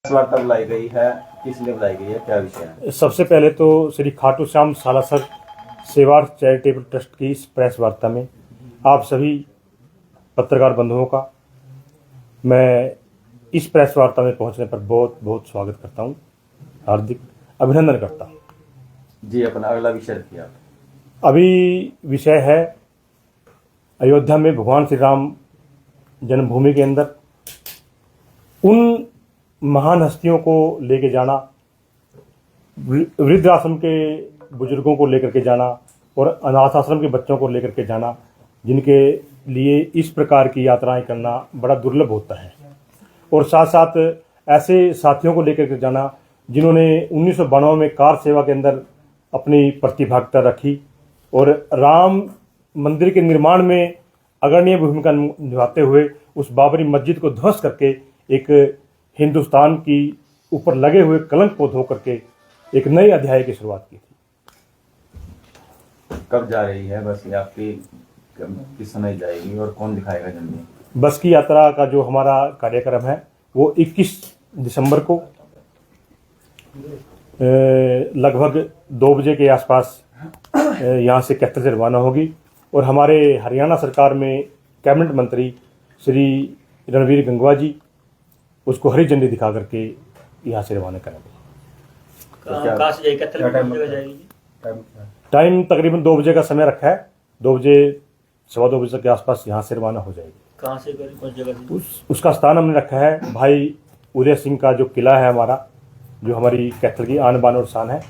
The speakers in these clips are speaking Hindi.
वार्ता बुलाई गई है, किस लिए बुलाई गई है, क्या विषय है? सबसे पहले तो श्री खाटू श्याम सालासर सेवार्थ चैरिटेबल ट्रस्ट की इस प्रेस वार्ता में आप सभी पत्रकार बंधुओं का मैं इस प्रेस वार्ता में पहुंचने पर बहुत बहुत स्वागत करता हूं, हार्दिक अभिनंदन करता हूं। जी, अपना अगला विषय रखिए आप। अभी विषय है अयोध्या में भगवान श्री राम जन्मभूमि के अंदर उन महान हस्तियों को लेके जाना, वृद्ध आश्रम के बुजुर्गों को लेकर के जाना और अनाथ आश्रम के बच्चों को लेकर के जाना, जिनके लिए इस प्रकार की यात्राएं करना बड़ा दुर्लभ होता है। और साथ साथ ऐसे साथियों को लेकर के जाना जिन्होंने 1992 में कार सेवा के अंदर अपनी प्रतिभागिता रखी और राम मंदिर के निर्माण में अग्रणी भूमिका निभाते हुए उस बाबरी मस्जिद को ध्वस्त करके एक हिंदुस्तान की ऊपर लगे हुए कलंक को धो करके एक नए अध्याय की शुरुआत की थी। कब जा रही है बस, ये आपकी किस समय जाएगी और कौन दिखाएगा जल्दी? बस की यात्रा का जो हमारा कार्यक्रम है वो 21 दिसंबर को लगभग 2 बजे के आसपास यहाँ से कैथल से रवाना होगी और हमारे हरियाणा सरकार में कैबिनेट मंत्री श्री रणवीर गंगवा जी उसको हरी झंडी दिखा करके यहाँ से रवाना करेंगे। कहाँ से जाएगी? कैथल टाइम तकरीबन 2 बजे का समय रखा है। 2 बजे, 2:15 बजे के आसपास यहाँ से रवाना हो जाएगी। कहाँ से करें, कौन जगह से? उसका स्थान हमने रखा है भाई उदय सिंह का जो किला है हमारा, जो हमारी कैथल की आन बान और शान है,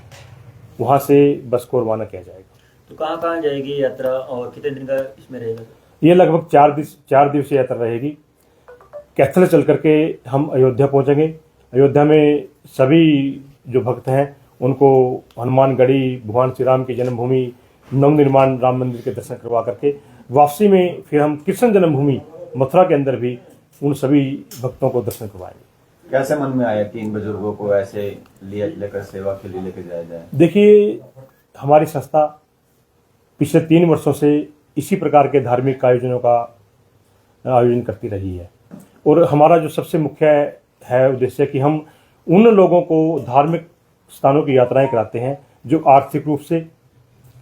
वहाँ से बस को रवाना किया जाएगा। तो कहाँ जाएगी यात्रा और कितने दिन का इसमें रहेगा? ये लगभग 4 दिवसीय यात्रा रहेगी। कैथल चल करके हम अयोध्या पहुँचेंगे। अयोध्या में सभी जो भक्त हैं उनको हनुमानगढ़ी, भगवान श्री राम की जन्मभूमि, नवनिर्माण राम मंदिर के दर्शन करवा करके वापसी में फिर हम कृष्ण जन्मभूमि मथुरा के अंदर भी उन सभी भक्तों को दर्शन करवाएंगे। कैसे मन में आया कि इन बुजुर्गों को ऐसे लेकर सेवा के लिए लेकर जाया जाए? देखिए, हमारी संस्था पिछले 3 वर्षों से इसी प्रकार के धार्मिक आयोजनों का आयोजन करती रही है और हमारा जो सबसे मुख्य है उद्देश्य कि हम उन लोगों को धार्मिक स्थानों की यात्राएं कराते हैं जो आर्थिक रूप से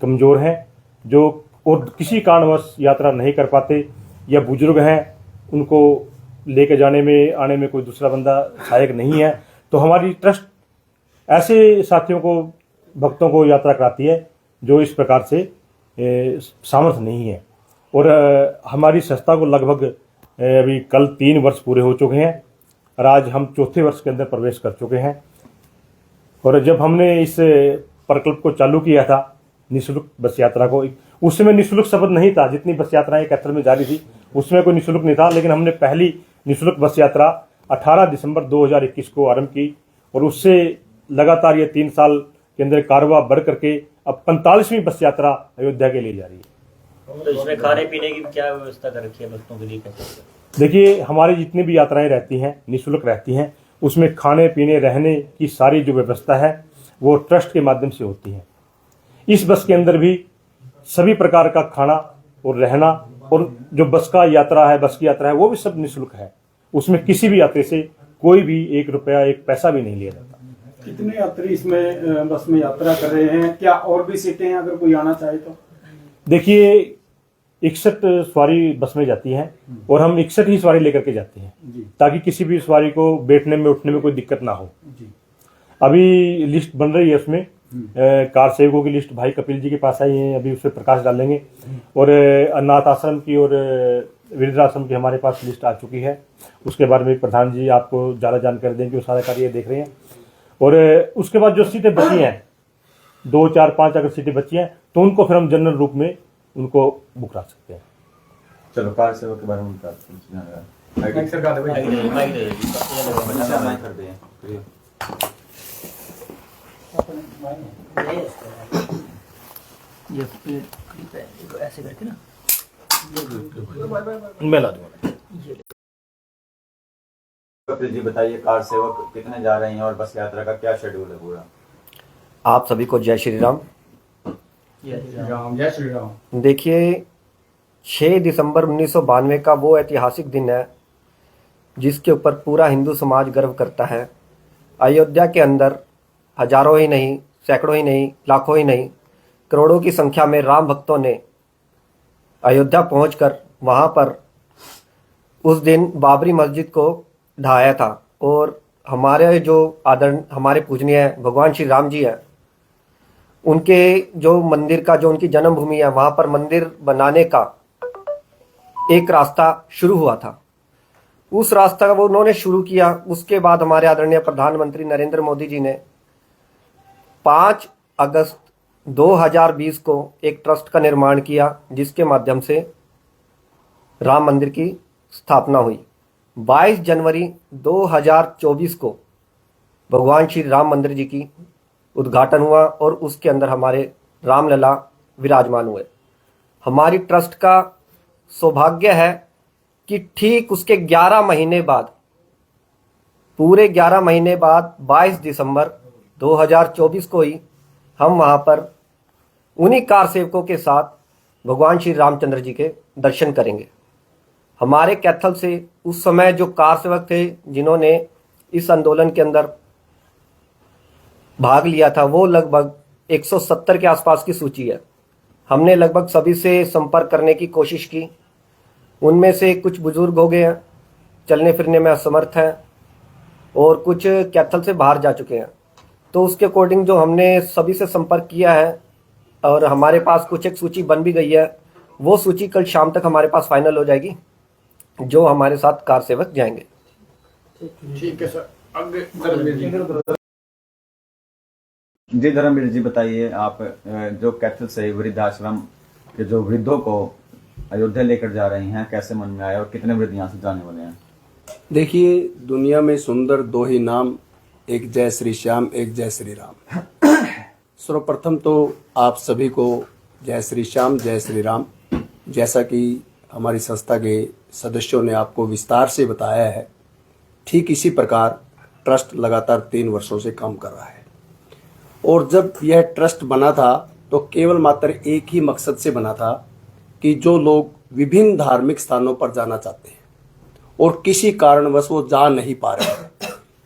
कमज़ोर हैं, जो और किसी कारणवश यात्रा नहीं कर पाते, या बुजुर्ग हैं, उनको लेके जाने में आने में कोई दूसरा बंदा सहायक नहीं है। तो हमारी ट्रस्ट ऐसे साथियों को, भक्तों को यात्रा कराती है जो इस प्रकार से सामर्थ्य नहीं है। और हमारी संस्था को लगभग अभी कल 3 वर्ष पूरे हो चुके हैं और आज हम 4थे वर्ष के अंदर प्रवेश कर चुके हैं। और जब हमने इस प्रकल्प को चालू किया था निःशुल्क बस यात्रा को, उस समय निःशुल्क शब्द नहीं था। जितनी बस यात्राएं कैथल में जारी थी उसमें कोई निःशुल्क नहीं था, लेकिन हमने पहली निःशुल्क बस यात्रा 18 दिसंबर 2021 को आरंभ की और उससे लगातार ये 3 साल के अंदर कारोबार बढ़ करके अब 45वीं बस यात्रा अयोध्या के लिए जा रही है। तो इसमें खाने पीने की क्या व्यवस्था कर रखी है भक्तों के लिए? देखिए, हमारी जितनी भी यात्राएं रहती हैं निःशुल्क रहती हैं, उसमें खाने पीने रहने की सारी जो व्यवस्था है वो ट्रस्ट के माध्यम से होती है। इस बस के अंदर भी सभी प्रकार का खाना और रहना और जो बस की यात्रा है वो भी सब निःशुल्क है। उसमें किसी भी यात्री से कोई भी 1 रुपया 1 पैसा भी नहीं लिया जाता। कितने यात्री इसमें बस में यात्रा कर रहे हैं? क्या और भी सीटें हैं अगर कोई आना चाहे तो? देखिए, 61 सवारी बस में जाती हैं और हम 61 ही सवारी लेकर के जाते हैं ताकि किसी भी सवारी को बैठने में उठने में कोई दिक्कत ना हो। अभी लिस्ट बन रही है, उसमें कार सेवकों की लिस्ट भाई कपिल जी के पास आई है, अभी उस पर प्रकाश डालेंगे। और अनाथ आश्रम की और वृद्धाश्रम की हमारे पास लिस्ट आ चुकी है, उसके बारे में प्रधान जी आपको ज़्यादा जानकारी देंगे, वो सारा कार्य देख रहे हैं। और उसके बाद जो सीटें बची हैं 2, 4, 5 अगर सीटें बची हैं तो उनको फिर हम जनरल रूप में उनको बुक करा सकते हैं। चलो, कार सेवा के बारे में ऐसे करके ना मैं ला दूंगा। कपिल जी बताइए, कार सेवक कितने जा रहे हैं और बस यात्रा का क्या शेड्यूल है पूरा? आप सभी को जय श्री राम। जय श्री राम। देखिए, 6 दिसंबर 1992 का वो ऐतिहासिक दिन है जिसके ऊपर पूरा हिंदू समाज गर्व करता है अयोध्या के अंदर हजारों ही नहीं, सैकड़ों ही नहीं, लाखों ही नहीं, करोड़ों की संख्या में राम भक्तों ने अयोध्या पहुंचकर वहां पर उस दिन बाबरी मस्जिद को ढहाया था। और हमारे जो हमारे पूजनीय भगवान श्री राम जी हैं, उनके जो मंदिर का, जो उनकी जन्मभूमि है, वहां पर मंदिर बनाने का एक रास्ता शुरू हुआ था। उस रास्ता का वो उन्होंने शुरू किया। उसके बाद हमारे आदरणीय प्रधानमंत्री नरेंद्र मोदी जी ने 5 अगस्त 2020 को एक ट्रस्ट का निर्माण किया, जिसके माध्यम से राम मंदिर की स्थापना हुई। 22 जनवरी 2024 को भगवान श्री राम मंदिर जी की उद्घाटन हुआ और उसके अंदर हमारे रामलला विराजमान हुए। हमारी ट्रस्ट का सौभाग्य है कि ठीक उसके 11 महीने बाद, पूरे 11 महीने बाद 22 दिसंबर 2024 को ही हम वहां पर उन्हीं कार सेवकों के साथ भगवान श्री रामचंद्र जी के दर्शन करेंगे। हमारे कैथल से उस समय जो कार सेवक थे जिन्होंने इस आंदोलन के अंदर भाग लिया था, वो लगभग 170 के आसपास की सूची है। हमने लगभग सभी से संपर्क करने की कोशिश की। उनमें से कुछ बुजुर्ग हो गए हैं, चलने फिरने में असमर्थ हैं, और कुछ कैथल से बाहर जा चुके हैं। तो उसके अकॉर्डिंग जो हमने सभी से संपर्क किया है और हमारे पास कुछ एक सूची बन भी गई है, वो सूची कल शाम तक हमारे पास फाइनल हो जाएगी, जो हमारे साथ कार सेवक जाएंगे। ठीक है सर। आगे धर्मवीर जी। जी धर्मवीर जी, बताइए आप जो कैथल से वृद्धाश्रम के जो वृद्धों को अयोध्या लेकर जा रही हैं, कैसे मन में आया और कितने वृद्ध यहाँ से जाने वाले हैं? देखिए, दुनिया में सुंदर 2 ही नाम, एक जय श्री श्याम, एक जय श्री राम। सर्वप्रथम तो आप सभी को जय श्री श्याम, जय श्री राम। जैसा कि हमारी संस्था के सदस्यों ने आपको विस्तार से बताया है, ठीक इसी प्रकार ट्रस्ट लगातार 3 वर्षों से काम कर रहा है। और जब यह ट्रस्ट बना था तो केवल मात्र एक ही मकसद से बना था कि जो लोग विभिन्न धार्मिक स्थानों पर जाना चाहते हैं और किसी कारणवश वो जा नहीं पा रहे हैं,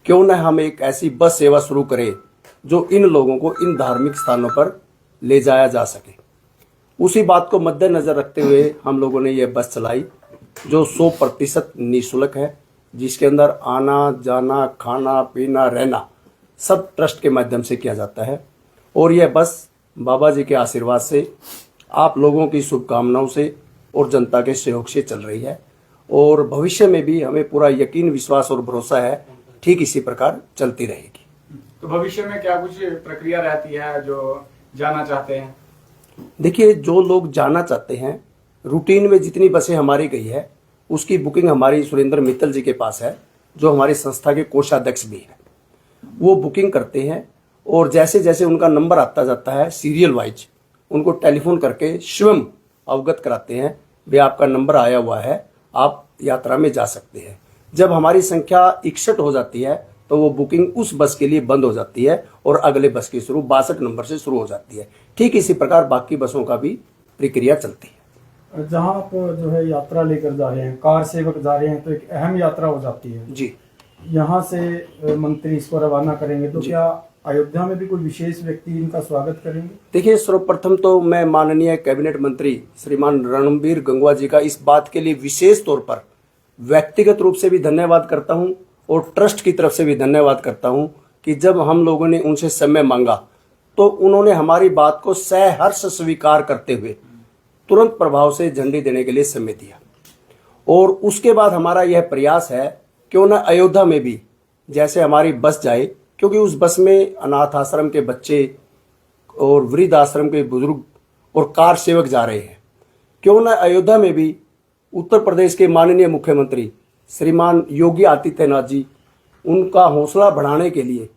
क्यों न हम एक ऐसी बस सेवा शुरू करें जो इन लोगों को इन धार्मिक स्थानों पर ले जाया जा सके। उसी बात को मद्देनजर रखते हुए हम लोगों ने यह बस चलाई, जो 100% निःशुल्क है, जिसके अंदर आना जाना, खाना पीना, रहना सब ट्रस्ट के माध्यम से किया जाता है। और यह बस बाबा जी के आशीर्वाद से, आप लोगों की शुभकामनाओं से और जनता के सहयोग से चल रही है। और भविष्य में भी हमें पूरा यकीन, विश्वास और भरोसा है ठीक इसी प्रकार चलती रहेगी। तो भविष्य में क्या कुछ प्रक्रिया रहती है जो जाना चाहते हैं? देखिए, जो लोग जाना चाहते हैं, रूटीन में जितनी बसें हमारी गई है उसकी बुकिंग हमारी सुरेंद्र मित्तल जी के पास है, जो हमारी संस्था के कोषाध्यक्ष भी हैं। वो बुकिंग करते हैं और जैसे जैसे उनका नंबर आता जाता है सीरियल वाइज उनको टेलीफोन करके स्वयं अवगत कराते हैं, वे आपका नंबर आया हुआ है, आप यात्रा में जा सकते हैं। जब हमारी संख्या 61 हो जाती है तो वो बुकिंग उस बस के लिए बंद हो जाती है और अगले बस की शुरू 62 नंबर से शुरू हो जाती है। ठीक इसी प्रकार बाकी बसों का भी प्रक्रिया चलती है। जहाँ आप जो है यात्रा लेकर जा रहे हैं, कार सेवक जा रहे हैं, तो एक अहम यात्रा हो जाती है जी। यहाँ से मंत्री इसको रवाना करेंगे, तो क्या अयोध्या में भी कोई विशेष व्यक्ति इनका स्वागत करेंगे? देखिए, सर्वप्रथम तो मैं माननीय कैबिनेट मंत्री श्रीमान रणबीर गंगवा जी का इस बात के लिए विशेष तौर पर व्यक्तिगत रूप से भी धन्यवाद करता हूं और ट्रस्ट की तरफ से भी धन्यवाद करता हूं कि जब हम लोगों ने उनसे समय मांगा तो उन्होंने हमारी बात को सहर्ष स्वीकार करते हुए तुरंत प्रभाव से झंडी देने के लिए समय दिया। और उसके बाद हमारा यह प्रयास है क्यों न अयोध्या में भी जैसे हमारी बस जाए, क्योंकि उस बस में अनाथ आश्रम के बच्चे और वृद्ध आश्रम के बुजुर्ग और कार सेवक जा रहे हैं, क्यों न अयोध्या में भी उत्तर प्रदेश के माननीय मुख्यमंत्री श्रीमान योगी आदित्यनाथ जी उनका हौसला बढ़ाने के लिए,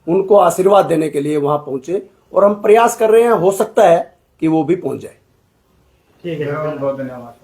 उनको आशीर्वाद देने के लिए वहां पहुंचे। और हम प्रयास कर रहे हैं, हो सकता है कि वो भी पहुंच जाए। ठीक है, बहुत बहुत धन्यवाद।